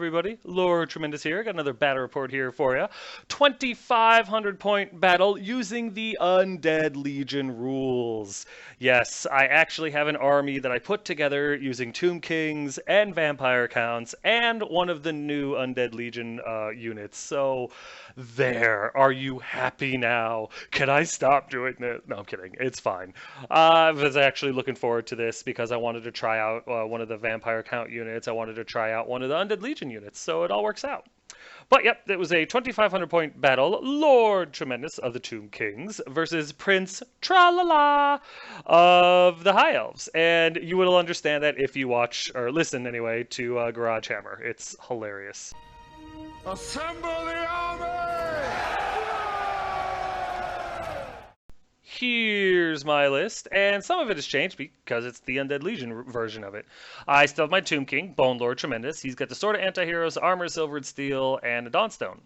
everybody. Lord Tremendous here. Got another battle report here for you. 2,500 point battle using the Undead Legion rules. Yes, I actually have an army that I put together using Tomb Kings and Vampire Counts and one of the new Undead Legion units. So there. Are you happy now? Can I stop doing this? No, I'm kidding. It's fine. I was actually looking forward to this because I wanted to try out one of the Vampire Count units. I wanted to try out one of the Undead Legion units, so it all works out. But yep, it was a 2,500 point battle. Lord Tremendous of the Tomb Kings versus Prince Tralala of the High Elves. And you will understand that if you watch, or listen anyway, to Garage Hammer. It's hilarious. Assemble the army! Here's my list, and some of it has changed because it's the Undead Legion version of it. I still have my Tomb King, Bone Lord Tremendous. He's got the Sword of Anti-Heroes, Armor, Silvered Steel, and a Dawnstone.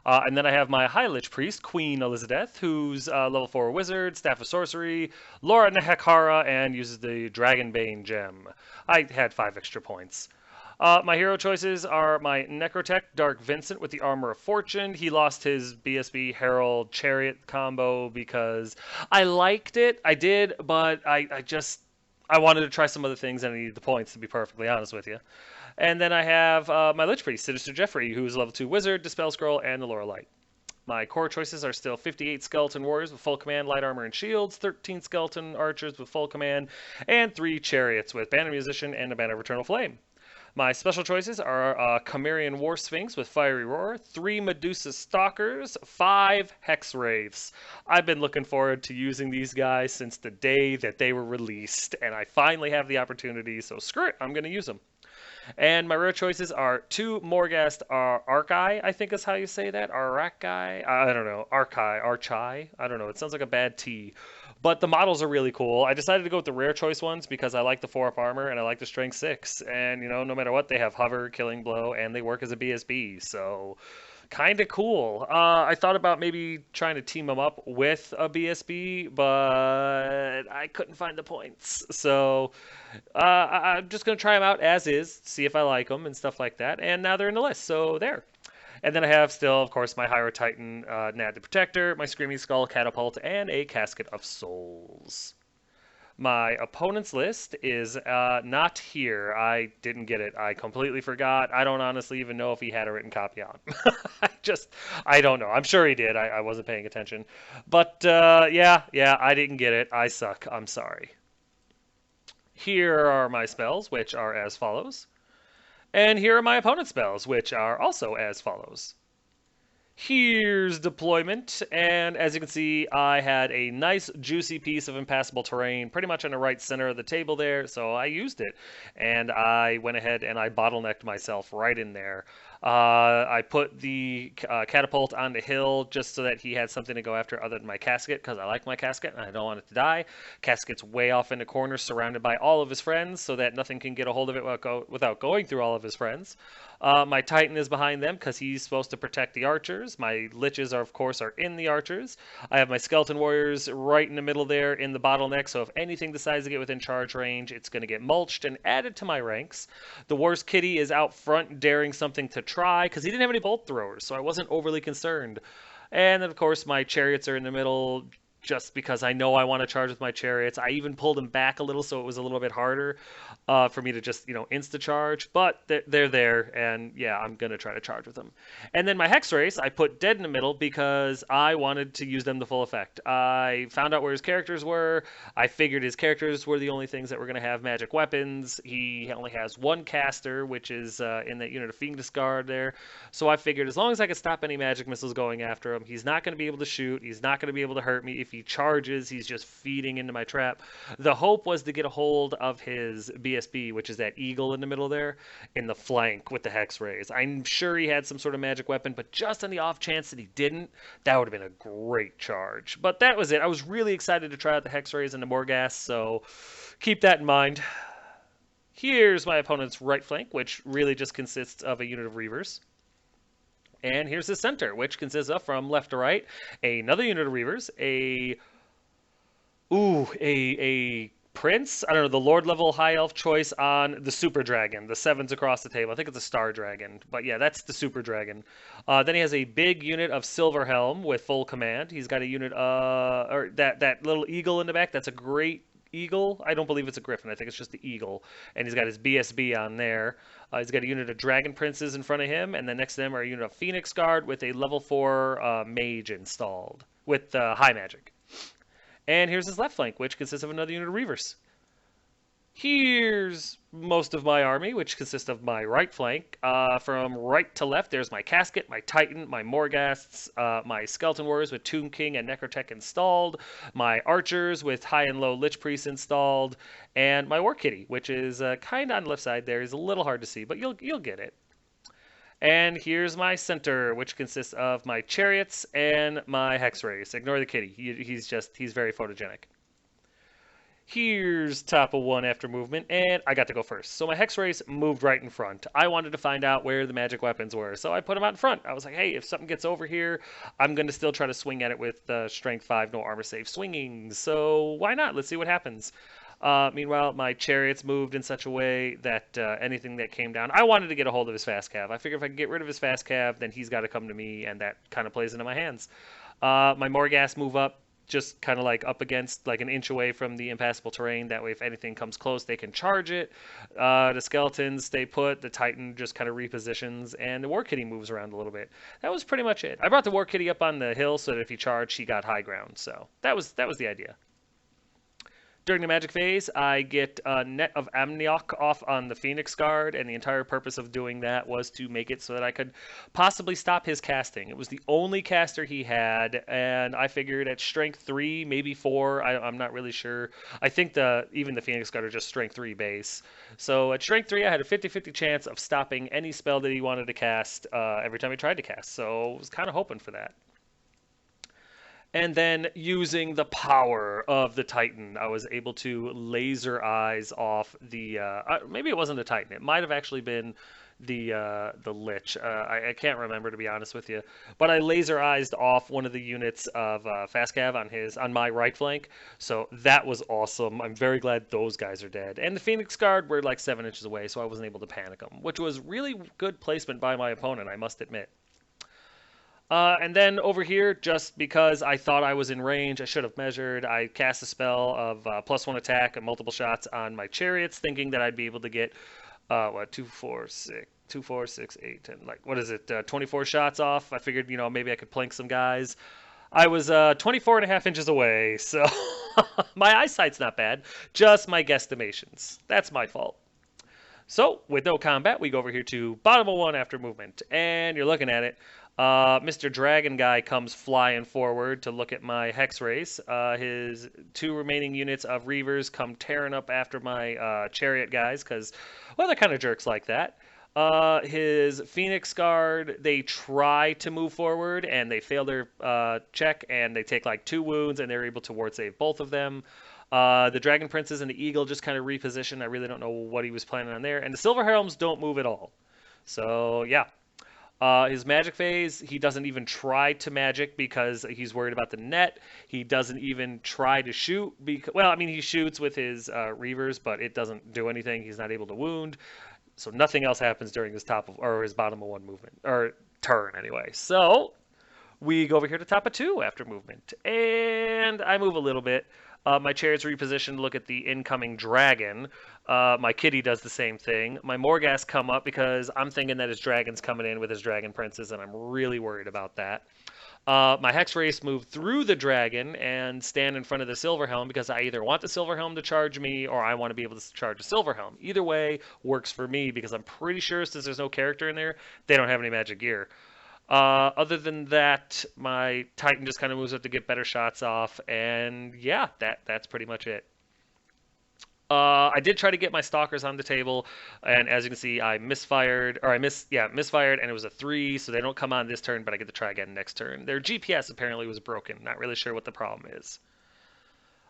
And then I have my High Lich Priest, Queen Elizabeth, who's level 4 Wizard, Staff of Sorcery, Laura Nehekara, and uses the Dragonbane gem. I had 5 extra points. My hero choices are my Necrotech Dark Vincent with the Armor of Fortune. He lost his BSB Herald Chariot combo because I liked it. I did, but I wanted to try some other things and I needed the points, to be perfectly honest with you. And then I have my Lich Priest, Sinister Jeffrey, who's level 2 Wizard, Dispel Scroll, and the Laura Light. My core choices are still 58 Skeleton Warriors with full command, light armor, and shields, 13 Skeleton Archers with full command, and 3 Chariots with Banner Musician and a Banner of Eternal Flame. My special choices are Chimerian War Sphinx with Fiery Roar, 3 Medusa Stalkers, 5 Hex Wraiths. I've been looking forward to using these guys since the day that they were released, and I finally have the opportunity, so screw it, I'm going to use them. And my rare choices are 2 Morghast Archai, I think is how you say that. Arachai? I don't know. Archai? I don't know. It sounds like a bad T. But the models are really cool. I decided to go with the rare choice ones because I like the 4-up armor and I like the strength 6. And, you know, no matter what, they have hover, killing blow, and they work as a BSB. So, kind of cool. I thought about maybe trying to team them up with a BSB, but I couldn't find the points. So, I'm just going to try them out as is, see if I like them and stuff like that. And now they're in the list, so there. And then I have still, of course, my Hyrule Titan, Nad the Protector, my Screaming Skull Catapult, and a Casket of Souls. My opponent's list is not here. I didn't get it. I completely forgot. I don't honestly even know if he had a written copy on. I don't know. I'm sure he did. I wasn't paying attention. But, yeah, I didn't get it. I suck. I'm sorry. Here are my spells, which are as follows. And here are my opponent's spells, which are also as follows. Here's deployment, and as you can see, I had a nice juicy piece of impassable terrain pretty much in the right center of the table there, so I used it. And I went ahead and I bottlenecked myself right in there. I put the catapult on the hill just so that he had something to go after other than my casket, because I like my casket and I don't want it to die. Casket's way off in the corner, surrounded by all of his friends, so that nothing can get a hold of it without going through all of his friends. My Titan is behind them because he's supposed to protect the archers. My Liches, of course, are in the archers. I have my Skeleton Warriors right in the middle there in the bottleneck, so if anything decides to get within charge range, it's going to get mulched and added to my ranks. The Wars Kitty is out front daring something to try because he didn't have any bolt throwers, so I wasn't overly concerned. And then, of course, my Chariots are in the middle just because I know I want to charge with my Chariots. I even pulled them back a little so it was a little bit harder for me to just, insta-charge. But they're there, and yeah, I'm going to try to charge with them. And then my Hex Race, I put dead in the middle because I wanted to use them to full effect. I found out where his characters were. I figured his characters were the only things that were going to have magic weapons. He only has 1 caster, which is in that unit of Fiendish Guard there. So I figured as long as I could stop any magic missiles going after him, he's not going to be able to shoot. He's not going to be able to hurt me. If he charges, he's just feeding into my trap. The hope was to get a hold of his BSB, which is that eagle in the middle there, in the flank with the Hex Rays. I'm sure he had some sort of magic weapon, but just on the off chance that he didn't, that would have been a great charge. But that was it. I was really excited to try out the Hex Rays and the Morghast, so keep that in mind. Here's my opponent's right flank, which really just consists of a unit of Reavers. And here's the center, which consists of, from left to right, another unit of Reavers, a prince. I don't know, the Lord level high elf choice on the super dragon, the sevens across the table. I think it's a star dragon, but yeah, that's the super dragon. Then he has a big unit of Silverhelm with full command. He's got a unit, or that little eagle in the back. That's a great eagle. I don't believe it's a griffin. I think it's just the eagle. And he's got his BSB on there. He's got a unit of dragon princes in front of him, and then next to them are a unit of Phoenix Guard with a level 4 mage installed with high magic. And here's his left flank, which consists of another unit of Reavers. Here's most of my army, which consists of my right flank. From right to left, there's my Casket, my Titan, my Morghasts, my Skeleton Warriors with Tomb King and Necrotech installed, my Archers with High and Low Lich Priest installed, and my War Kitty, which is kind of on the left side there. Is a little hard to see, but you'll get it. And here's my center, which consists of my Chariots and my Hex Race. Ignore the kitty. He's very photogenic. Here's top of one after movement, and I got to go first. So my Hex Race moved right in front. I wanted to find out where the magic weapons were, so I put them out in front. I was like, hey, if something gets over here, I'm going to still try to swing at it with Strength 5, no armor save swinging. So why not? Let's see what happens. Meanwhile, my Chariots moved in such a way that anything that came down, I wanted to get a hold of his fast cav. I figured if I can get rid of his fast cav, then he's got to come to me, and that kind of plays into my hands. My Morghast move up, just kind of like up against, like an inch away from the impassable terrain. That way, if anything comes close, they can charge it. The Skeletons stay put. The Titan just kind of repositions, and the War Kitty moves around a little bit. That was pretty much it. I brought the War Kitty up on the hill so that if he charged, he got high ground. So that was the idea. During the magic phase, I get a net of Amniok off on the Phoenix Guard, and the entire purpose of doing that was to make it so that I could possibly stop his casting. It was the only caster he had, and I figured at strength 3, maybe 4, I'm not really sure. I think even the Phoenix Guard are just strength 3 base. So at strength 3, I had a 50-50 chance of stopping any spell that he wanted to cast every time he tried to cast, so I was kind of hoping for that. And then using the power of the Titan, I was able to laser eyes off the, maybe it wasn't the Titan. It might have actually been the Lich. I can't remember, to be honest with you. But I laser eyes off one of the units of Fast Cav on my right flank. So that was awesome. I'm very glad those guys are dead. And the Phoenix Guard were like 7 inches away, so I wasn't able to panic them, which was really good placement by my opponent, I must admit. And then over here, just because I thought I was in range, I should have measured, I cast a spell of +1 attack and multiple shots on my Chariots, thinking that I'd be able to get, 2, 4, 6, 8, 10, like, what is it, 24 shots off. I figured, maybe I could plank some guys. I was 24.5 inches away, so my eyesight's not bad, just my guesstimations. That's my fault. So, with no combat, we go over here to bottom of one after movement, and you're looking at it. Mr. Dragon Guy comes flying forward to look at my Hex Race. His 2 remaining units of Reavers come tearing up after my Chariot guys, because, well, they're kind of jerks like that. His Phoenix Guard, they try to move forward, and they fail their check, and they take like 2 wounds, and they're able to ward save both of them. The Dragon Princes and the Eagle just kind of reposition. I really don't know what he was planning on there. And the Silverhelms don't move at all. So, yeah. His magic phase, he doesn't even try to magic because he's worried about the net. He doesn't even try to shoot. Well, I mean, he shoots with his Reavers, but it doesn't do anything. He's not able to wound. So nothing else happens during his his bottom of one movement, or turn anyway. So we go over here to top of 2 after movement, and I move a little bit. My Chariot's repositioned to look at the incoming dragon. My Kitty does the same thing. My Morghast come up because I'm thinking that his dragon's coming in with his dragon princes, and I'm really worried about that. My Hex Race moved through the dragon and stand in front of the Silverhelm because I either want the Silverhelm to charge me or I want to be able to charge the Silverhelm. Either way works for me because I'm pretty sure since there's no character in there, they don't have any magic gear. Other than that, my Titan just kind of moves up to get better shots off, and yeah, that's pretty much it. I did try to get my Stalkers on the table, and as you can see, I misfired, and it was a 3, so they don't come on this turn, but I get to try again next turn. Their GPS apparently was broken. Not really sure what the problem is.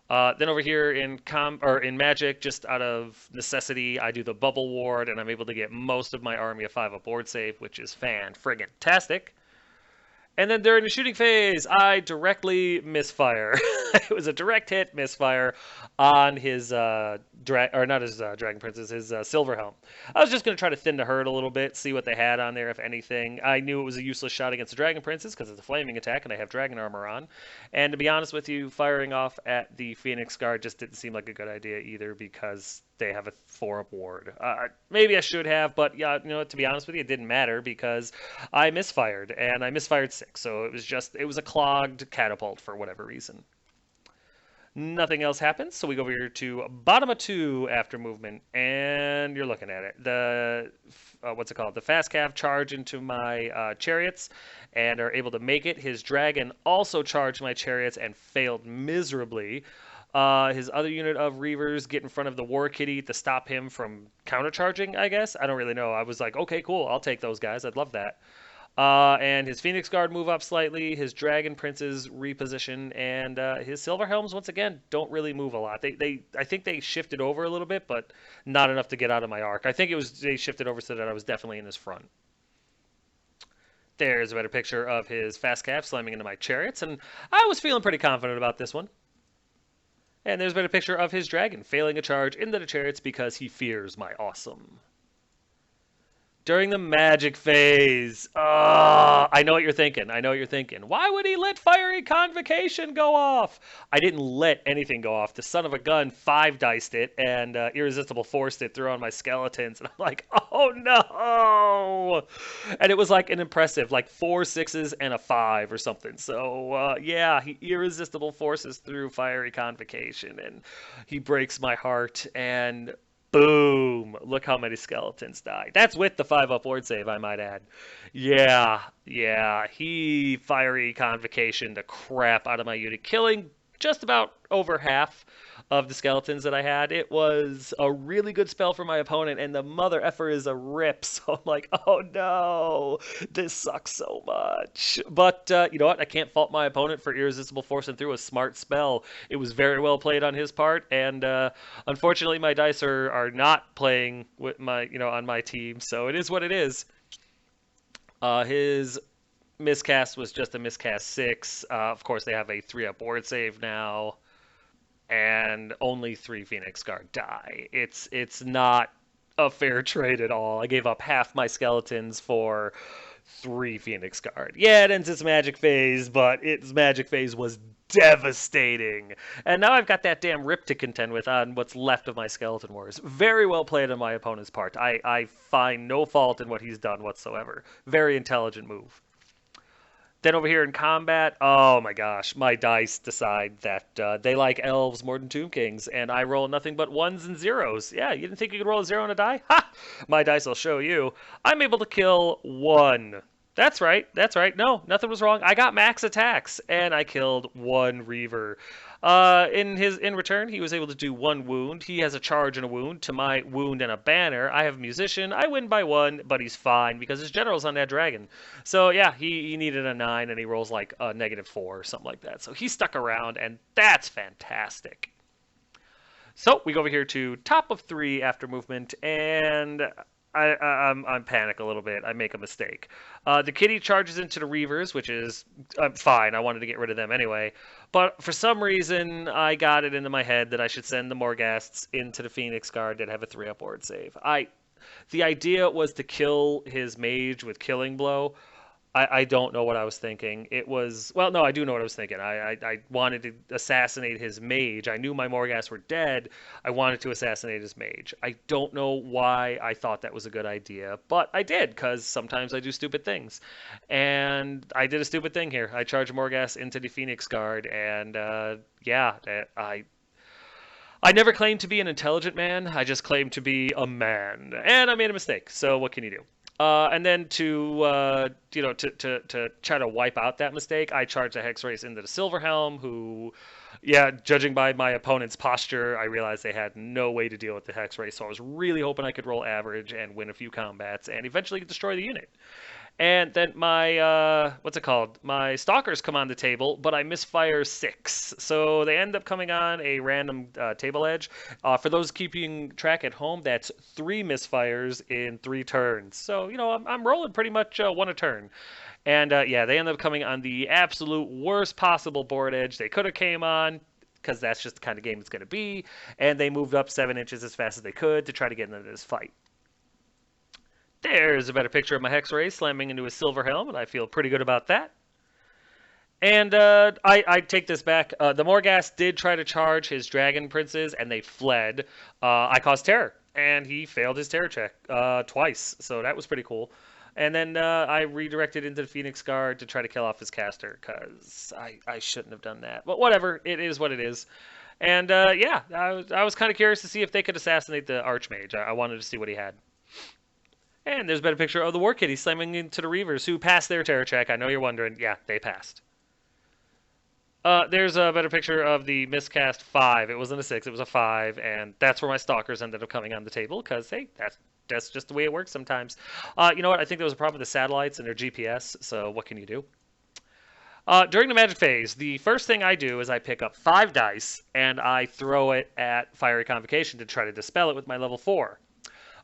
Then over here in Magic, just out of necessity, I do the Bubble Ward, and I'm able to get most of my army a 5 up board save, which is fan-friggin-tastic. And then during the shooting phase, I directly misfire. It was a direct hit misfire on his not his Dragon Princess, his Silverhelm. I was just going to try to thin the herd a little bit, see what they had on there, if anything. I knew it was a useless shot against the Dragon Princess because it's a flaming attack and I have dragon armor on. And to be honest with you, firing off at the Phoenix Guard just didn't seem like a good idea either because they have a 4-up ward. Maybe I should have, but yeah, to be honest with you, it didn't matter because I misfired, and I misfired 6, so it was a clogged catapult for whatever reason. Nothing else happens, so we go over here to bottom of 2 after movement, and you're looking at it. The what's it called? The fast cav charge into my chariots and are able to make it. His dragon also charged my chariots and failed miserably. His other unit of Reavers get in front of the War Kitty to stop him from countercharging, I guess. I don't really know. I was like, okay, cool, I'll take those guys. I'd love that. And his Phoenix Guard move up slightly, his Dragon Princes reposition, and his Silverhelms, once again, don't really move a lot. I think they shifted over a little bit, but not enough to get out of my arc. I think they shifted over so that I was definitely in his front. There's a better picture of his fast cav slamming into my chariots, and I was feeling pretty confident about this one. And there's been a picture of his dragon failing a charge into the chariots because he fears my awesome. During the magic phase, I know what you're thinking. I know what you're thinking. Why would he let Fiery Convocation go off? I didn't let anything go off. The son of a gun 5-diced it and Irresistible Forced it through on my skeletons. And I'm like, oh no! And it was like an impressive, like 4 6s and a 5 or something. So yeah, he Irresistible Forces through Fiery Convocation and he breaks my heart and boom! Look how many skeletons died. That's with the 5-up ward save, I might add. Yeah. He Fiery Convocation the crap out of my unit, killing just about over half of the skeletons that I had. It was a really good spell for my opponent, and the mother effer is a rip. So I'm like, oh no, this sucks so much. But you know what? I can't fault my opponent for Irresistible Forcing through a smart spell. It was very well played on his part, and unfortunately, my dice are not playing with my on my team. So it is what it is. His miscast was just a miscast 6. Of course, they have a 3-up ward save now. And only 3 Phoenix Guard die. It's not a fair trade at all. I gave up half my skeletons for 3 Phoenix Guard. Yeah, it ends its magic phase, but its magic phase was devastating. And now I've got that damn rip to contend with on what's left of my Skeleton Wars. Very well played on my opponent's part. I find no fault in what he's done whatsoever. Very intelligent move. Then over here in combat, oh my gosh, my dice decide that they like elves more than Tomb Kings, and I roll nothing but 1s and 0s. Yeah, you didn't think you could roll a 0 on a die? Ha! My dice will show you. I'm able to kill 1. That's right. No, nothing was wrong. I got max attacks, and I killed 1 Reaver. In return, he was able to do 1 wound. He has a charge and a wound. To my wound and a banner, I have Musician. I win by 1, but he's fine because his general's on that dragon. So yeah, he needed a 9, and he rolls like a -4 or something like that. So he stuck around, and that's fantastic. So we go over here to top of 3 after movement, and I'm panic a little bit. I make a mistake. The kitty charges into the Reavers, which is fine. I wanted to get rid of them anyway. But for some reason, I got it into my head that I should send the Morghasts into the Phoenix Guard that have a 3-up ward save. The idea was to kill his mage with Killing Blow. I don't know what I was thinking. It was... Well, no, I do know what I was thinking. I wanted to assassinate his mage. I knew my Morghasts were dead. I wanted to assassinate his mage. I don't know why I thought that was a good idea, but I did, because sometimes I do stupid things. And I did a stupid thing here. I charged Morghast into the Phoenix Guard, and yeah, I never claimed to be an intelligent man. I just claimed to be a man. And I made a mistake, so what can you do? And then to try to wipe out that mistake, I charged a Hex Race into the Silverhelm, who, yeah, judging by my opponent's posture, I realized they had no way to deal with the Hex Race, so I was really hoping I could roll average and win a few combats and eventually destroy the unit. And then my, what's it called? My stalkers come on the table, but I misfire 6. So they end up coming on a random table edge. For those keeping track at home, that's 3 misfires in 3 turns. So, I'm rolling pretty much 1 a turn. And yeah, they end up coming on the absolute worst possible board edge they could have came on, because that's just the kind of game it's going to be. And they moved up 7 inches as fast as they could to try to get into this fight. There's a better picture of my Hex Ray slamming into a Silverhelm, and I feel pretty good about that. And I take this back. The Morghast did try to charge his Dragon Princes, and they fled. I caused terror, and he failed his terror check twice, so that was pretty cool. And then I redirected into the Phoenix Guard to try to kill off his caster, because I shouldn't have done that. But whatever, it is what it is. And yeah, I was kind of curious to see if they could assassinate the Archmage. I wanted to see what he had. And there's been a picture of the War Kitty slamming into the Reavers, who passed their terror check. I know you're wondering. Yeah, they passed. There's a better picture of the miscast 5. It wasn't a 6, it was a 5, and that's where my stalkers ended up coming on the table, because, hey, that's just the way it works sometimes. You know what? I think there was a problem with the satellites and their GPS, so what can you do? During the magic phase, the first thing I do is I pick up 5 dice, and I throw it at Fiery Convocation to try to dispel it with my level 4.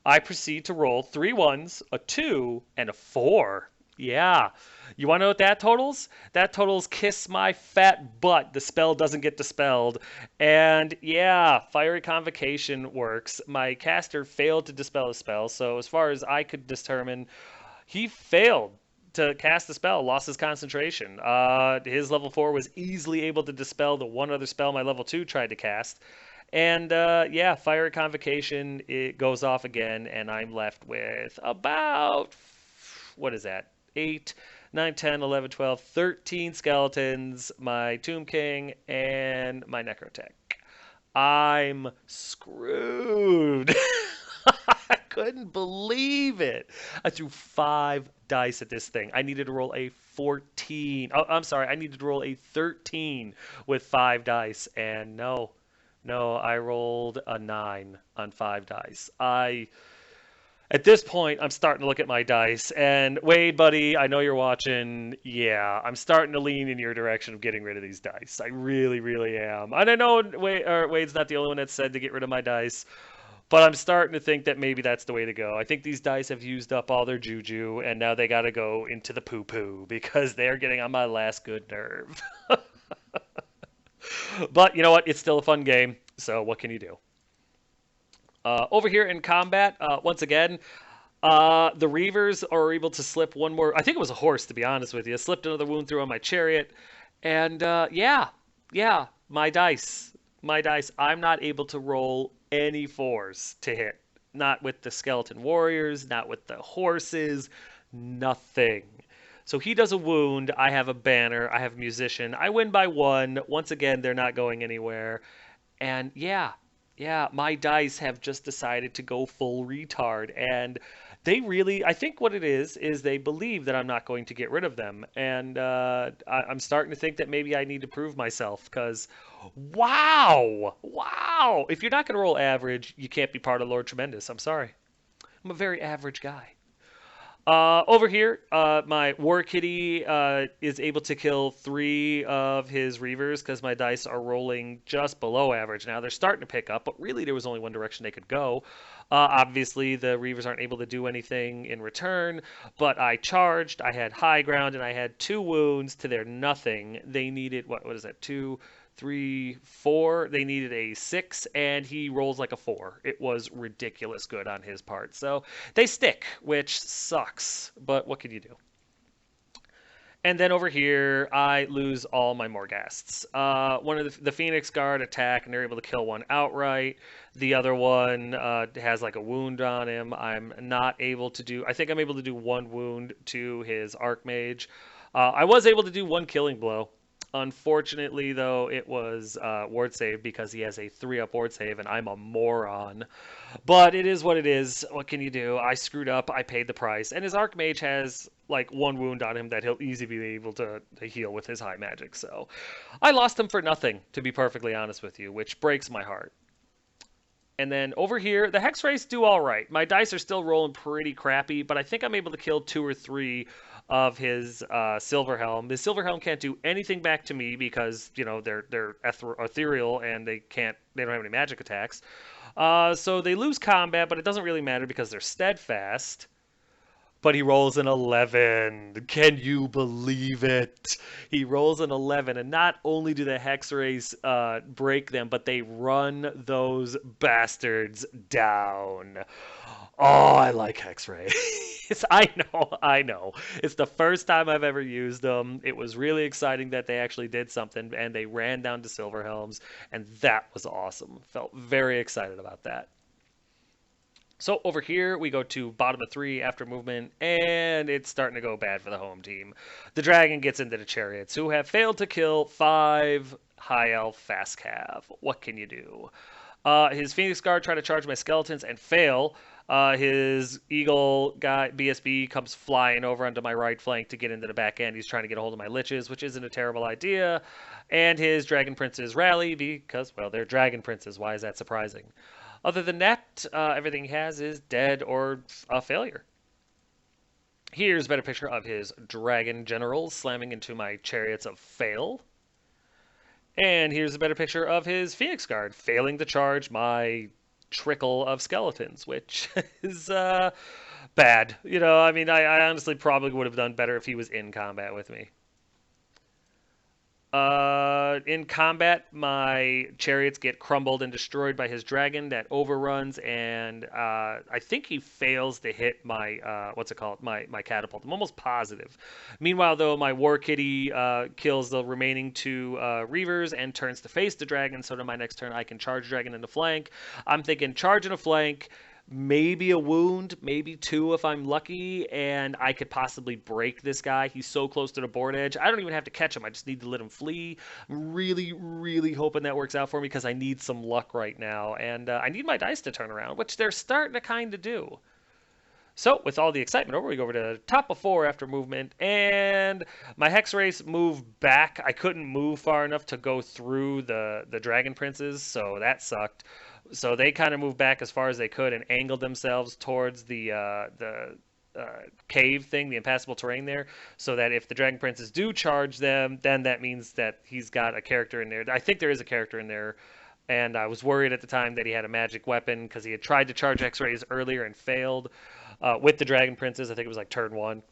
I proceed to roll 3 1s, a 2, and a 4. Yeah. You want to know what that totals? That totals kiss my fat butt. The spell doesn't get dispelled. And yeah, Fiery Convocation works. My caster failed to dispel the spell, so as far as I could determine, he failed to cast the spell, lost his concentration. His level 4 was easily able to dispel the one other spell my level 2 tried to cast. And yeah, Fiery Convocation, it goes off again, and I'm left with about, what is that, 8, 9, 10, 11, 12, 13 skeletons, my Tomb King, and my Necrotech. I'm screwed. I couldn't believe it. I threw 5 dice at this thing. I needed to roll a 14. Oh, I'm sorry. I needed to roll a 13 with 5 dice, and no, I rolled a 9 on 5 dice. At this point, I'm starting to look at my dice, and Wade, buddy, I know you're watching. Yeah, I'm starting to lean in your direction of getting rid of these dice. I really, really am. And I know Wade's not the only one that said to get rid of my dice, but I'm starting to think that maybe that's the way to go. I think these dice have used up all their juju, and now they got to go into the poo-poo, because they're getting on my last good nerve. But you know what? It's still a fun game, so what can you do? Over here in combat, once again, the Reavers are able to slip one more. I think it was a horse, to be honest with you. Slipped another wound through on my chariot. And yeah, my dice. I'm not able to roll any 4s to hit. Not with the skeleton warriors, not with the horses, nothing. So he does a wound, I have a banner, I have a musician. I win by 1. Once again, they're not going anywhere. And yeah, my dice have just decided to go full retard. And they really, I think what it is they believe that I'm not going to get rid of them. And I'm starting to think that maybe I need to prove myself, because wow. If you're not going to roll average, you can't be part of Lord Tremendous. I'm sorry. I'm a very average guy. Over here, my War Kitty is able to kill 3 of his Reavers, because my dice are rolling just below average now. They're starting to pick up, but really there was only one direction they could go. Obviously, the Reavers aren't able to do anything in return, but I charged, I had high ground, and I had 2 wounds to their nothing. They needed, what is that, 2, 3, 4. They needed a 6, and he rolls like a 4. It was ridiculous good on his part. So they stick, which sucks, but what can you do? And then over here, I lose all my Morghasts. One of the Phoenix Guard attack, and they're able to kill one outright. The other one has like a wound on him. I'm not able to do. I think I'm able to do 1 wound to his Archmage. I was able to do 1 killing blow. Unfortunately, though, it was ward save, because he has a 3-up ward save, and I'm a moron. But it is what it is. What can you do? I screwed up. I paid the price. And his Archmage has like 1 wound on him that he'll easily be able to heal with his high magic. So I lost him for nothing, to be perfectly honest with you, which breaks my heart. And then over here, the Hex Race do all right. My dice are still rolling pretty crappy, but I think I'm able to kill 2 or 3 of his Silverhelm. His Silverhelm can't do anything back to me because they're ethereal and they don't have any magic attacks. So they lose combat, but it doesn't really matter because they're steadfast. But he rolls an 11. Can you believe it? He rolls an 11, and not only do the Hex Rays break them, but they run those bastards down. Oh, I like Hex Rays. I know. It's the first time I've ever used them. It was really exciting that they actually did something, and they ran down to Silverhelms, and that was awesome. Felt very excited about that. So over here, we go to bottom of 3 after movement, and it's starting to go bad for the home team. The dragon gets into the chariots, who have failed to kill 5 high elf fast cav. What can you do? His Phoenix Guard try to charge my skeletons and fail. His Eagle guy, BSB, comes flying over onto my right flank to get into the back end. He's trying to get a hold of my Liches, which isn't a terrible idea. And his Dragon Princes rally because, well, they're Dragon Princes. Why is that surprising? Other than that, everything he has is dead or a failure. Here's a better picture of his Dragon Generals slamming into my Chariots of Fail. And here's a better picture of his Phoenix Guard failing to charge my trickle of skeletons, which is bad. I honestly probably would have done better if he was in combat with me. In combat, my chariots get crumbled and destroyed by his dragon that overruns, and I think he fails to hit my my catapult. I'm almost positive. Meanwhile, though, my war kitty kills the remaining 2 reavers and turns to face the dragon. So to my next turn, I can charge dragon in the flank. I'm thinking charge in a flank. Maybe a wound, maybe 2 if I'm lucky, and I could possibly break this guy. He's so close to the board edge. I don't even have to catch him. I just need to let him flee. I'm really, really hoping that works out for me because I need some luck right now, and I need my dice to turn around, which they're starting to kind of do. So, with all the excitement over, we go over to top of 4 after movement, and my Hex Race moved back. I couldn't move far enough to go through the Dragon Princes, so that sucked. So they kind of moved back as far as they could and angled themselves towards the cave thing, the impassable terrain there, so that if the Dragon Princes do charge them, then that means that he's got a character in there. I think there is a character in there, and I was worried at the time that he had a magic weapon because he had tried to charge X-rays earlier and failed with the Dragon Princes. I think it was like turn 1.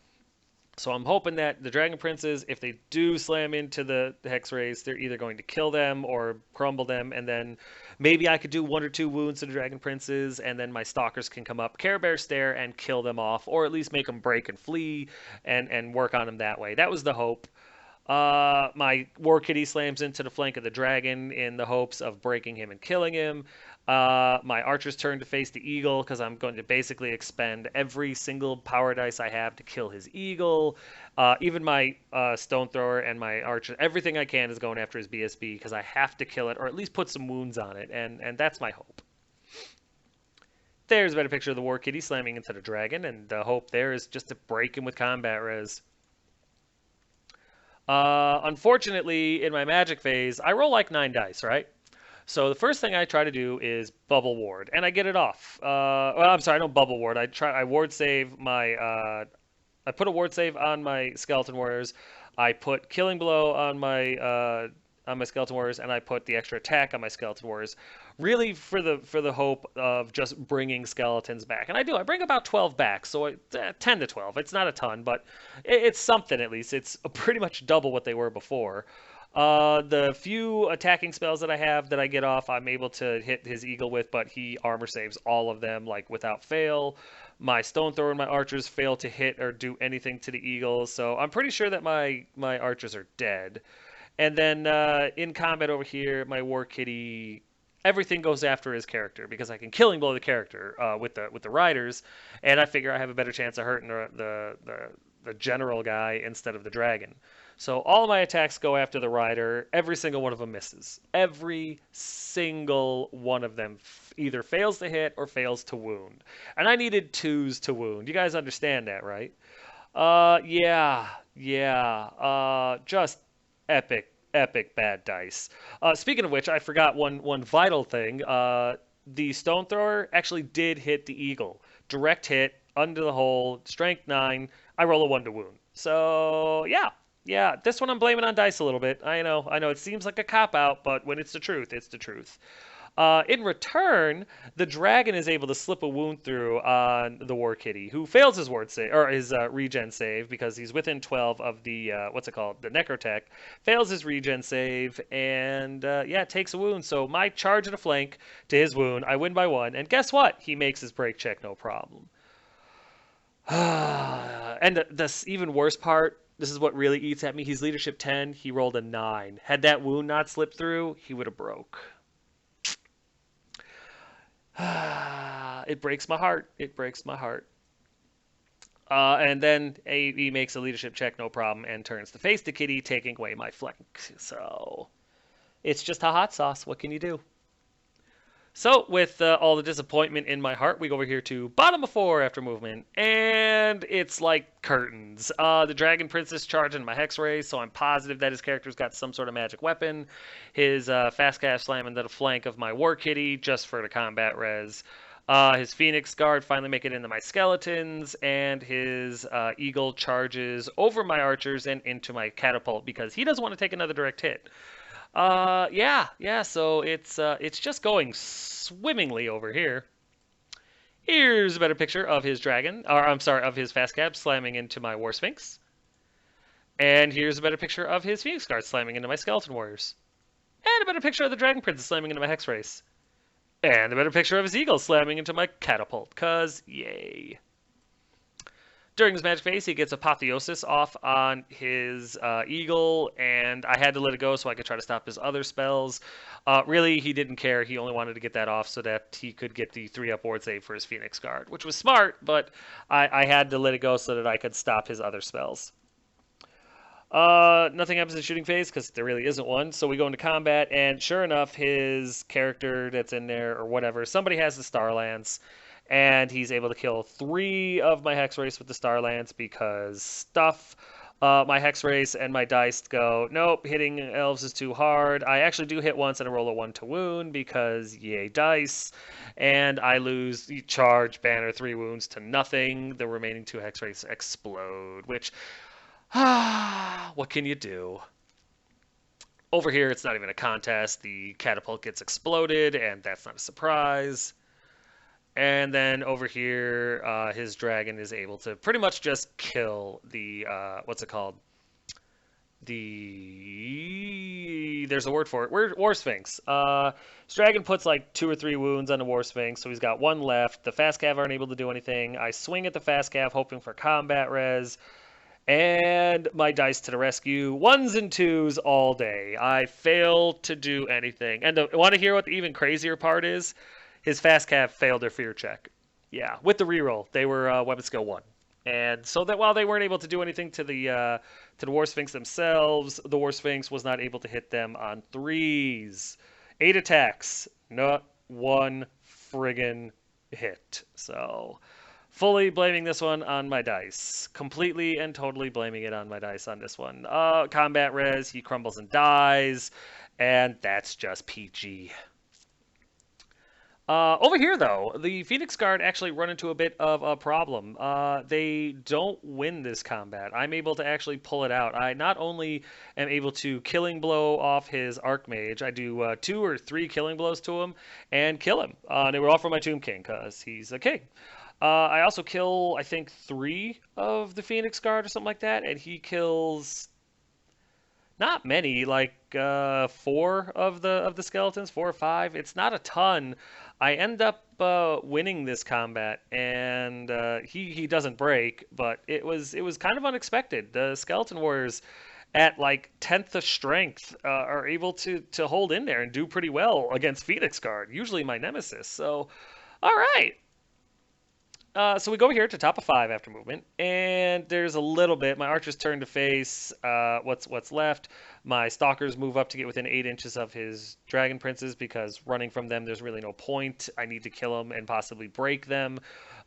So I'm hoping that the Dragon Princes, if they do slam into the Hex Rays, they're either going to kill them or crumble them, and then maybe I could do 1 or 2 wounds to the Dragon Princes, and then my Stalkers can come up, Care Bear Stare, and kill them off, or at least make them break and flee, and work on them that way. That was the hope. My War Kitty slams into the flank of the dragon in the hopes of breaking him and killing him. My archers turn to face the eagle because I'm going to basically expend every single power dice I have to kill his eagle. Even my stone thrower and my archer, everything I can is going after his BSB because I have to kill it or at least put some wounds on it, and that's my hope. There's a better picture of the War Kitty slamming into the dragon, and the hope there is just to break him with combat res. Unfortunately, in my magic phase, I roll like 9 dice, right? So the first thing I try to do is bubble ward, and I get it off. Well, I'm sorry, I don't bubble ward. I ward save my. I put a ward save on my skeleton warriors. I put killing blow on my skeleton warriors, and I put the extra attack on my skeleton warriors. Really, for the hope of just bringing skeletons back, and I do. I bring about 12 back, so 10 to 12. It's not a ton, but it's something at least. It's pretty much double what they were before. The few attacking spells that I have that I get off, I'm able to hit his eagle with, but he armor saves all of them, like without fail. My stone thrower and my archers fail to hit or do anything to the eagle, so I'm pretty sure that my archers are dead. And then in combat over here, my War Kitty, everything goes after his character because I can killing blow the character with the riders, and I figure I have a better chance of hurting the general guy instead of the dragon. So all of my attacks go after the rider. Every single one of them misses. Every single one of them either fails to hit or fails to wound. And I needed 2s to wound. You guys understand that, right? Yeah. Just epic bad dice. Speaking of which, I forgot one vital thing. the stone thrower actually did hit the eagle. Direct hit, under the hole, strength 9. I roll a 1 to wound. So, yeah. Yeah, this one I'm blaming on dice a little bit. I know, it seems like a cop-out, but when it's the truth, it's the truth. In return, the dragon is able to slip a wound through on the war kitty, who fails his ward save or his regen save because he's within 12 of the what's it called, the necrotech. Fails his regen save and yeah, takes a wound. So my charge and a flank to his wound, I win by 1. And guess what? He makes his break check no problem. And this even worse part. This is what really eats at me. He's leadership 10. He rolled a 9. Had that wound not slipped through, he would have broke. It breaks my heart. It breaks my heart. And then he makes a leadership check, no problem, and turns to face the kitty, taking away my flank. So it's just a hot sauce. What can you do? So with all the disappointment in my heart, we go over here to bottom of 4 after movement, and it's like curtains. The Dragon Princess charging my Hex Ray, so I'm positive that his character's got some sort of magic weapon. His fast cast slam into the flank of my War Kitty just for the combat res. His Phoenix Guard finally make it into my skeletons, and his Eagle charges over my archers and into my catapult because he doesn't want to take another direct hit. Yeah, so it's just going swimmingly over here. Here's a better picture of his dragon, or I'm sorry, of his fast cab slamming into my War Sphinx. And here's a better picture of his Phoenix Guard slamming into my Skeleton Warriors. And a better picture of the Dragon Princess slamming into my Hex Race. And a better picture of his Eagle slamming into my Catapult, cause yay. During his magic phase, he gets Apotheosis off on his Eagle, and I had to let it go so I could try to stop his other spells. Really, he didn't care. He only wanted to get that off so that he could get the 3-up ward save for his Phoenix Guard, which was smart, but I had to let it go so that I could stop his other spells. Nothing happens in shooting phase because there really isn't one. So we go into combat, and sure enough, his character that's in there or whatever, somebody has the Star Lance. And he's able to kill 3 of my Hex Race with the Star Lance because stuff. My Hex Race and my dice go, nope, hitting Elves is too hard. I actually do hit once and I roll a 1 to wound because yay dice. And I lose charge, banner, 3 wounds to nothing. The remaining 2 Hex Race explode, which, what can you do? Over here, it's not even a contest. The catapult gets exploded, and that's not a surprise. And then over here, his dragon is able to pretty much just kill the, what's it called? There's a word for it. War Sphinx. His dragon puts like 2 or 3 wounds on the War Sphinx, so he's got 1 left. The Fast Cav aren't able to do anything. I swing at the Fast Cav, hoping for combat res. And my dice to the rescue. 1s and 2s all day. I fail to do anything. And want to hear what the even crazier part is? His fast cav failed their fear check. Yeah, with the reroll, they were weapon skill 1, and so that while they weren't able to do anything to the War Sphinx themselves, the War Sphinx was not able to hit them on 3s. 8 attacks, not 1 friggin' hit. So, fully blaming this one on my dice. Completely and totally blaming it on my dice on this one. Combat res, he crumbles and dies, and that's just PG. Over here, though, the Phoenix Guard actually run into a bit of a problem. They don't win this combat. I'm able to actually pull it out. I not only am able to killing blow off his Archmage, I do 2 or 3 killing blows to him and kill him. They were all for my Tomb King because he's a king. I also kill, I think, 3 of the Phoenix Guard or something like that, and he kills not many, like 4 of the skeletons, 4 or 5. It's not a ton. I end up winning this combat, and he doesn't break, but it was kind of unexpected. The Skeleton Warriors at like 10th of strength are able to hold in there and do pretty well against Phoenix Guard, usually my nemesis. So, all right. So we go over here to top of 5 after movement, and there's a little bit. My archers turn to face what's left. My stalkers move up to get within 8 inches of his dragon princes because running from them, there's really no point. I need to kill them and possibly break them,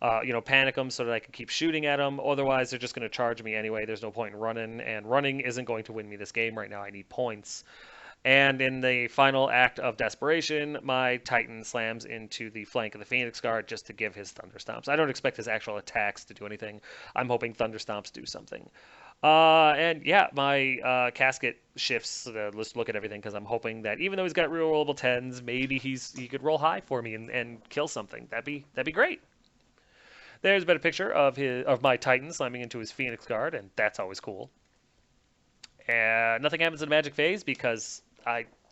panic them so that I can keep shooting at them. Otherwise, they're just going to charge me anyway. There's no point in running, and running isn't going to win me this game right now. I need points. And in the final act of desperation, my Titan slams into the flank of the Phoenix Guard just to give his Thunder Stomps. I don't expect his actual attacks to do anything. I'm hoping Thunder Stomps do something. And yeah, my casket shifts. Let's look at everything because I'm hoping that even though he's got real rollable 10s, maybe he could roll high for me and kill something. That'd be great. There's been a picture of my Titan slamming into his Phoenix Guard, and that's always cool. And nothing happens in Magic Phase because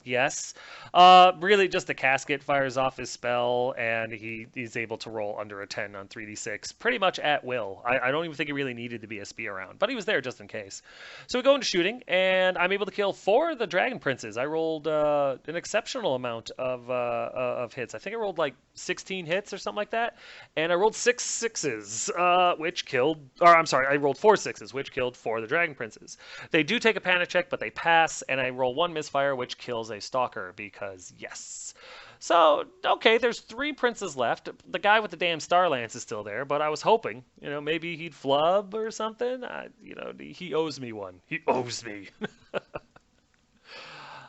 yes. Really just the casket fires off his spell, and he's able to roll under a 10 on 3d6 pretty much at will. I don't even think he really needed to be SP around, but he was there just in case. So we go into shooting, and I'm able to kill 4 of the Dragon Princes. I rolled an exceptional amount of hits. I think I rolled like 16 hits or something like that, and I rolled 6 sixes, which killed, or I'm sorry, I rolled 4 sixes, which killed 4 of the Dragon Princes. They do take a panic check, but they pass, and I roll 1 misfire, which kills a Stalker, because yes. So, okay, there's 3 princes left. The guy with the damn Star Lance is still there, but I was hoping, maybe he'd flub or something. He owes me one. He owes me.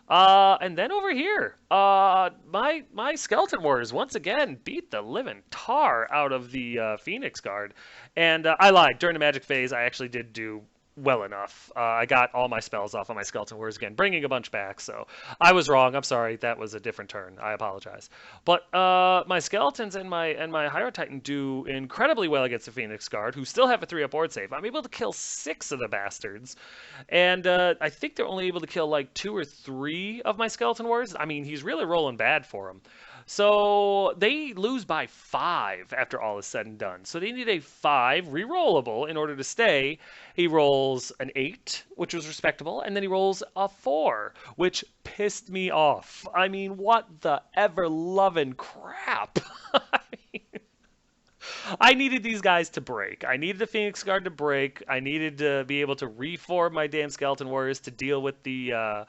And then over here, my Skeleton Warriors once again beat the living tar out of the Phoenix Guard. And I lied. During the Magic Phase, I actually did do well enough. I got all my spells off on my Skeleton Warriors again, bringing a bunch back. So I was wrong. I'm sorry. That was a different turn. I apologize. But my Skeletons and my Hydro Titan do incredibly well against the Phoenix Guard, who still have a 3-up board save. I'm able to kill 6 of the bastards, and I think they're only able to kill like 2 or 3 of my Skeleton Warriors. I mean, he's really rolling bad for them. So they lose by 5 after all is said and done. So they need a 5 rerollable in order to stay. He rolls an 8, which was respectable, and then he rolls a 4, which pissed me off. I mean, what the ever-loving crap? I needed these guys to break. I needed the Phoenix Guard to break. I needed to be able to reform my damn Skeleton Warriors to deal with the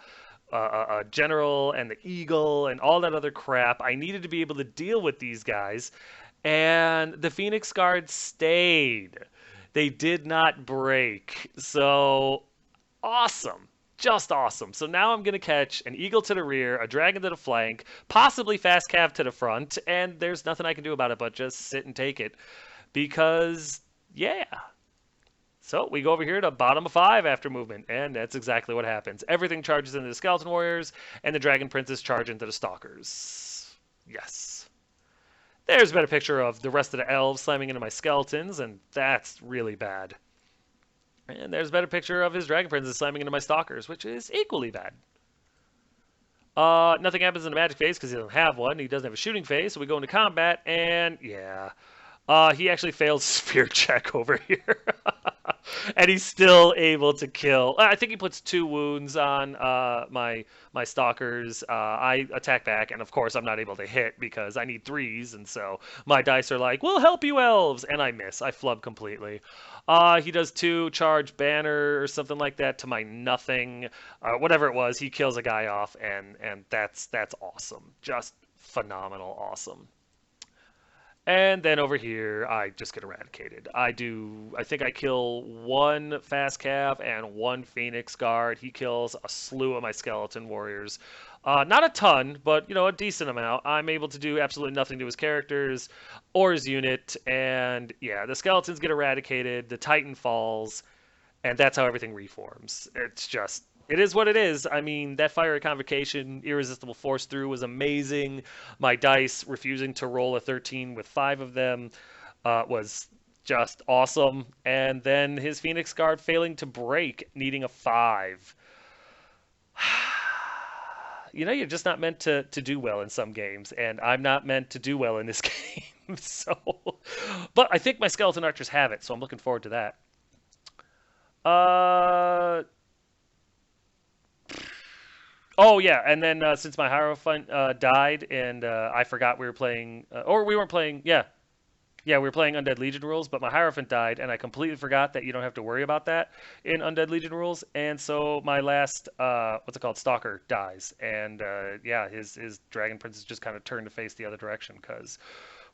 General and the Eagle and all that other crap. I needed to be able to deal with these guys, and the Phoenix Guard stayed. They did not break. So awesome. Just awesome. So now I'm going to catch an Eagle to the rear, a Dragon to the flank, possibly Fast Cav to the front, and there's nothing I can do about it but just sit and take it. Because, yeah. So we go over here to bottom of 5 after movement, and that's exactly what happens. Everything charges into the Skeleton Warriors, and the Dragon Princes charge into the Stalkers. Yes. There's been a picture of the rest of the Elves slamming into my Skeletons, and that's really bad. And there's been a picture of his Dragon Princes slamming into my Stalkers, which is equally bad. Nothing happens in the Magic Phase because he doesn't have one. He doesn't have a shooting phase, so we go into combat, and yeah. He actually fails Spear check over here. And he's still able to kill. I think he puts 2 wounds on my Stalkers. I attack back, and of course I'm not able to hit because I need 3s, and so my dice are like, we'll help you, Elves! And I miss. I flub completely. He does 2 charge banner or something like that to my nothing. Whatever it was, he kills a guy off, and that's awesome. Just phenomenal awesome. And then over here, I just get eradicated. I think I kill 1 Fast Cav and 1 Phoenix Guard. He kills a slew of my Skeleton Warriors. Not a ton, but, a decent amount. I'm able to do absolutely nothing to his characters or his unit. And, yeah, the Skeletons get eradicated, the Titan falls, and that's how everything reforms. It is what it is. I mean, that Fiery Convocation, Irresistible Force Through was amazing. My dice refusing to roll a 13 with 5 of them was just awesome. And then his Phoenix Guard failing to break, needing a 5. You're just not meant to do well in some games, and I'm not meant to do well in this game. But I think my Skeleton Archers have it, so I'm looking forward to that. Oh, yeah, and then since my Hierophant died and I forgot we were playing, or we weren't playing, yeah, we were playing Undead Legion rules, but my Hierophant died, and I completely forgot that you don't have to worry about that in Undead Legion rules, and so my last, Stalker dies, and yeah, his Dragon Prince just kind of turned to face the other direction, because,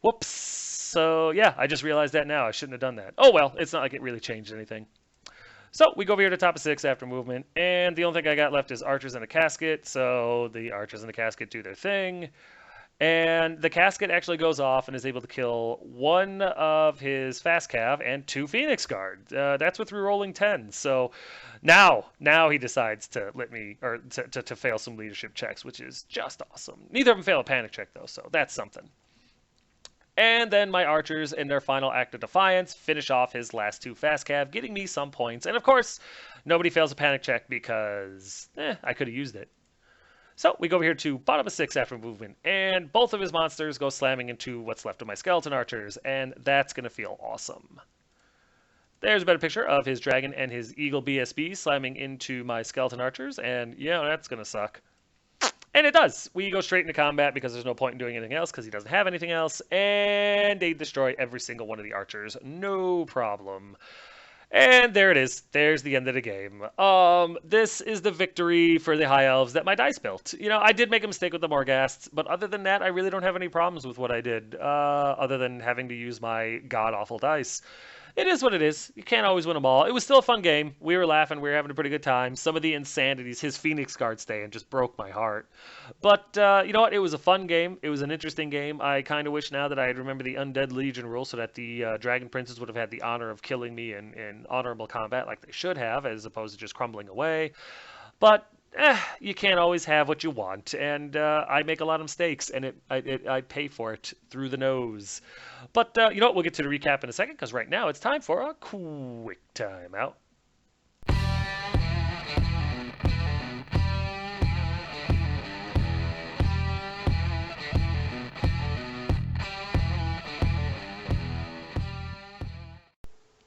whoops, so yeah, I just realized that now, I shouldn't have done that. Oh well, it's not like it really changed anything. So we go over here to top of 6 after movement, and the only thing I got left is archers and a casket. So the archers and the casket do their thing. And the casket actually goes off and is able to kill one of his fast cav and 2 Phoenix Guard. That's with rerolling 10. So now he decides to let me, or to fail some leadership checks, which is just awesome. Neither of them fail a panic check though, so that's something. And then my archers, in their final act of defiance, finish off his last 2 fast cav, getting me some points. And of course, nobody fails a panic check because I could have used it. So we go over here to bottom of 6 after movement, and both of his monsters go slamming into what's left of my skeleton archers, and that's going to feel awesome. There's a better picture of his dragon and his eagle BSB slamming into my skeleton archers, and yeah, that's going to suck. And it does. We go straight into combat because there's no point in doing anything else because he doesn't have anything else, and they destroy every single one of the archers. No problem. And there it is. There's the end of the game. This is the victory for the High Elves that my dice built. You know, I did make a mistake with the Morghasts, but other than that, I really don't have any problems with what I did, other than having to use my god-awful dice. It is what it is. You can't always win them all. It was still a fun game. We were laughing. We were having a pretty good time. Some of the insanities, his Phoenix Guard stand just broke my heart. But you know what? It was a fun game. It was an interesting game. I kind of wish now that I had remembered the Undead Legion rule so that the Dragon Princes would have had the honor of killing me in honorable combat like they should have, as opposed to just crumbling away. But you can't always have what you want, and I make a lot of mistakes, and I pay for it through the nose. But you know what? We'll get to the recap in a second, because right now it's time for a quick timeout.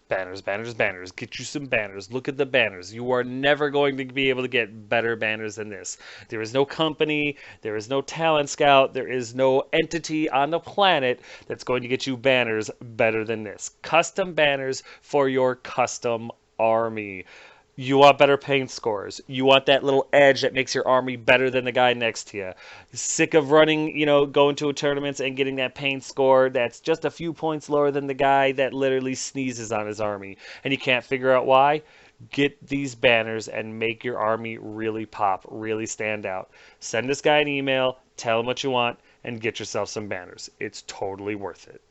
Banners, banners, banners. Get you some banners. Look at the banners. You are never going to be able to get better banners than this. There is no company, there is no talent scout, there is no entity on the planet that's going to get you banners better than this. Custom banners for your custom army. You want better paint scores. You want that little edge that makes your army better than the guy next to you. Sick of running, going to tournaments and getting that paint score that's just a few points lower than the guy that literally sneezes on his army. And you can't figure out why? Get these banners and make your army really pop, really stand out. Send this guy an email, tell him what you want, and get yourself some banners. It's totally worth it.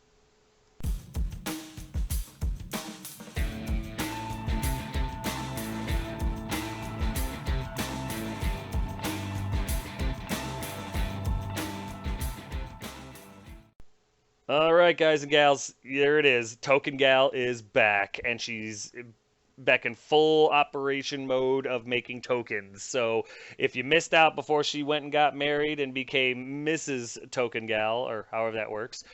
All right, guys and gals, there it is. Token Gal is back, and she's back in full operation mode of making tokens. So if you missed out before she went and got married and became Mrs. Token Gal, or however that works,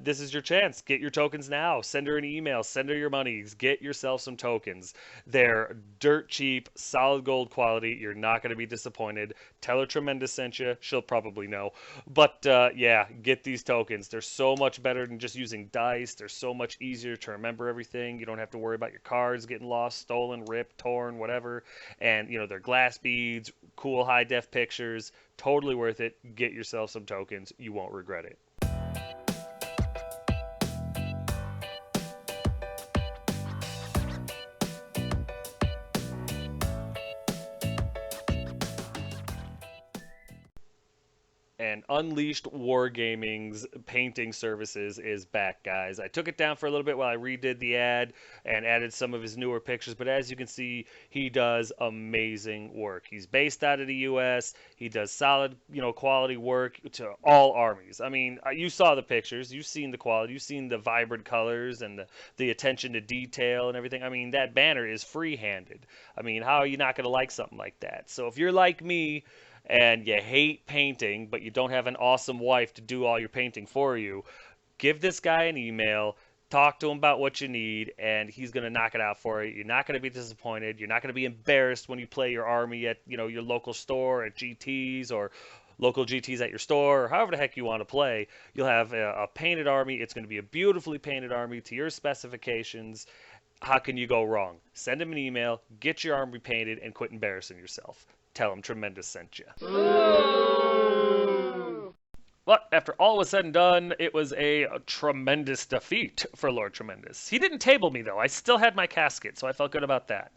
this is your chance. Get your tokens now. Send her an email. Send her your monies. Get yourself some tokens. They're dirt cheap, solid gold quality. You're not going to be disappointed. Tell her Tremendous sent you. She'll probably know. But yeah, get these tokens. They're so much better than just using dice. They're so much easier to remember everything. You don't have to worry about your cards getting lost, stolen, ripped, torn, whatever. And, they're glass beads, cool high-def pictures. Totally worth it. Get yourself some tokens. You won't regret it. And Unleashed Wargaming's painting services is back, guys. I took it down for a little bit while I redid the ad and added some of his newer pictures, but as you can see, he does amazing work. He's based out of the U.S. He does solid, quality work to all armies. I mean, you saw the pictures. You've seen the quality. You've seen the vibrant colors and the attention to detail and everything. I mean, that banner is free-handed. I mean, how are you not going to like something like that? So if you're like me, and you hate painting, but you don't have an awesome wife to do all your painting for you, give this guy an email, talk to him about what you need, and he's going to knock it out for you. You're not going to be disappointed. You're not going to be embarrassed when you play your army at, your local store, at GT's, or local GT's at your store, or however the heck you want to play. You'll have a painted army. It's going to be a beautifully painted army to your specifications. How can you go wrong? Send him an email, get your army painted, and quit embarrassing yourself. Tell him Tremendous sent you. But after all was said and done, it was a tremendous defeat for Lord Tremendous. He didn't table me, though. I still had my casket, so I felt good about that.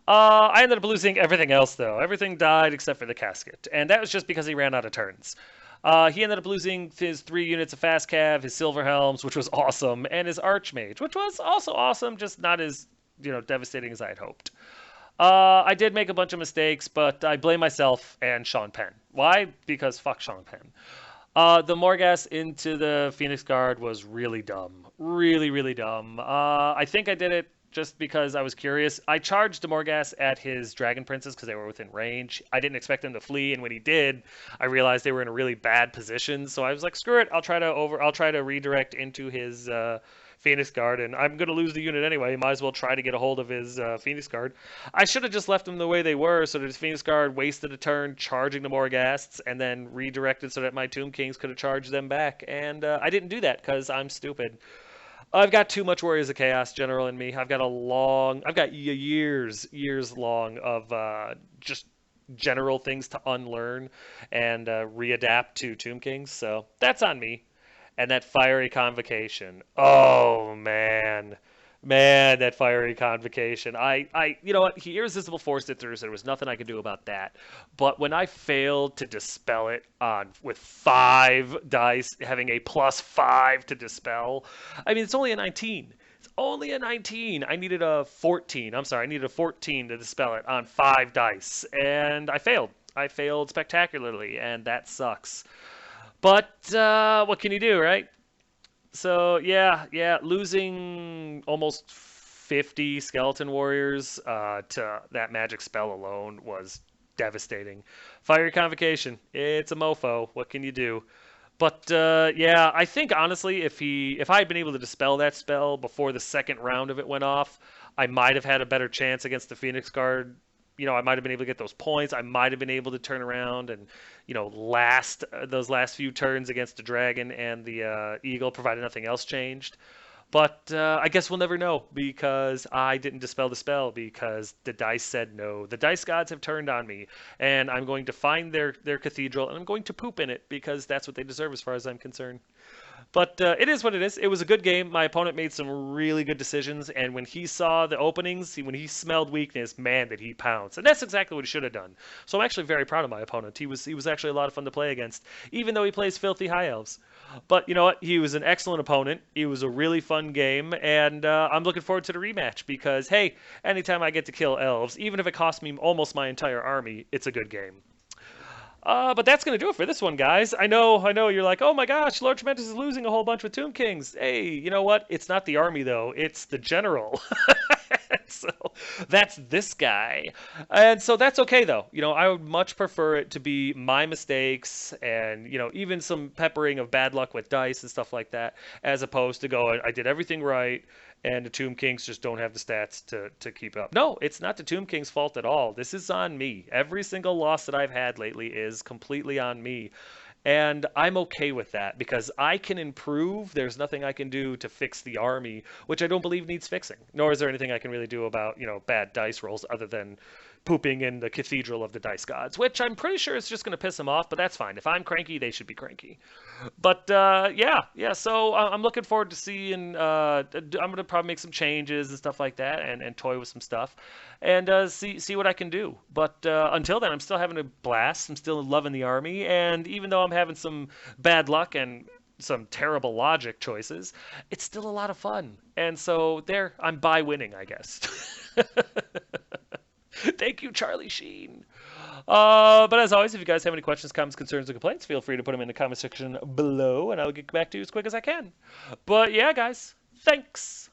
I ended up losing everything else, though. Everything died except for the casket, and that was just because he ran out of turns. He ended up losing his 3 units of fast cav, his Silverhelms, which was awesome, and his Archmage, which was also awesome, just not as devastating as I had hoped. I did make a bunch of mistakes, but I blame myself and Sean Penn. Why? Because fuck Sean Penn. The Morghast into the Phoenix Guard was really dumb. Really, really dumb. I think I did it just because I was curious. I charged the Morghast at his Dragon Princes because they were within range. I didn't expect him to flee, and when he did, I realized they were in a really bad position. So I was like, screw it. I'll try to redirect into his Phoenix Guard, and I'm gonna lose the unit anyway. Might as well try to get a hold of his Phoenix Guard. I should have just left them the way they were, so that his Phoenix Guard wasted a turn charging the Morghasts, and then redirected so that my Tomb Kings could have charged them back. And I didn't do that because I'm stupid. I've got too much Warriors of Chaos General in me. I've got years long of just general things to unlearn and readapt to Tomb Kings. So that's on me. And that fiery convocation. Oh man. Man, that fiery convocation. You know what? He irresistible forced it through, so there was nothing I could do about that. But when I failed to dispel it with 5 dice, having a +5 to dispel, I mean, it's only a 19. It's only a 19. I needed a 14. I'm sorry, I needed a 14 to dispel it on 5 dice, and I failed. I failed spectacularly, and that sucks. But what can you do, right? So yeah, losing almost 50 skeleton warriors to that magic spell alone was devastating. Fiery Convocation, it's a mofo. What can you do? But yeah, I think honestly, if I had been able to dispel that spell before the second round of it went off, I might have had a better chance against the Phoenix Guard. I might have been able to get those points. I might have been able to turn around and, last those last few turns against the dragon and the eagle, provided nothing else changed. But I guess we'll never know because I didn't dispel the spell because the dice said no. The dice gods have turned on me, and I'm going to find their cathedral, and I'm going to poop in it because that's what they deserve as far as I'm concerned. But it is what it is. It was a good game. My opponent made some really good decisions, and when he saw the openings, when he smelled weakness, man, did he pounce. And that's exactly what he should have done. So I'm actually very proud of my opponent. He was actually a lot of fun to play against, even though he plays filthy high elves. But you know what? He was an excellent opponent. It was a really fun game, and I'm looking forward to the rematch because, hey, anytime I get to kill elves, even if it costs me almost my entire army, it's a good game. But that's going to do it for this one, guys. I know, you're like, oh my gosh, Lord Tremendous is losing a whole bunch with Tomb Kings. Hey, you know what? It's not the army, though. It's the general. So that's this guy. And so that's okay, though. I would much prefer it to be my mistakes and, even some peppering of bad luck with dice and stuff like that, as opposed to going, I did everything right, and the Tomb Kings just don't have the stats to keep up. No, it's not the Tomb Kings' fault at all. This is on me. Every single loss that I've had lately is completely on me. And I'm okay with that because I can improve. There's nothing I can do to fix the army, which I don't believe needs fixing. Nor is there anything I can really do about, bad dice rolls other than pooping in the cathedral of the dice gods, which I'm pretty sure is just going to piss them off, but that's fine. If I'm cranky, they should be cranky. But yeah. So I'm looking forward to seeing. I'm going to probably make some changes and stuff like that, and toy with some stuff, and see what I can do. But until then, I'm still having a blast. I'm still loving the army, and even though I'm having some bad luck and some terrible logic choices, it's still a lot of fun. And so there, I'm by winning, I guess. Thank you, Charlie Sheen. But as always, if you guys have any questions, comments, concerns, or complaints, feel free to put them in the comment section below, and I'll get back to you as quick as I can. But yeah, guys, thanks.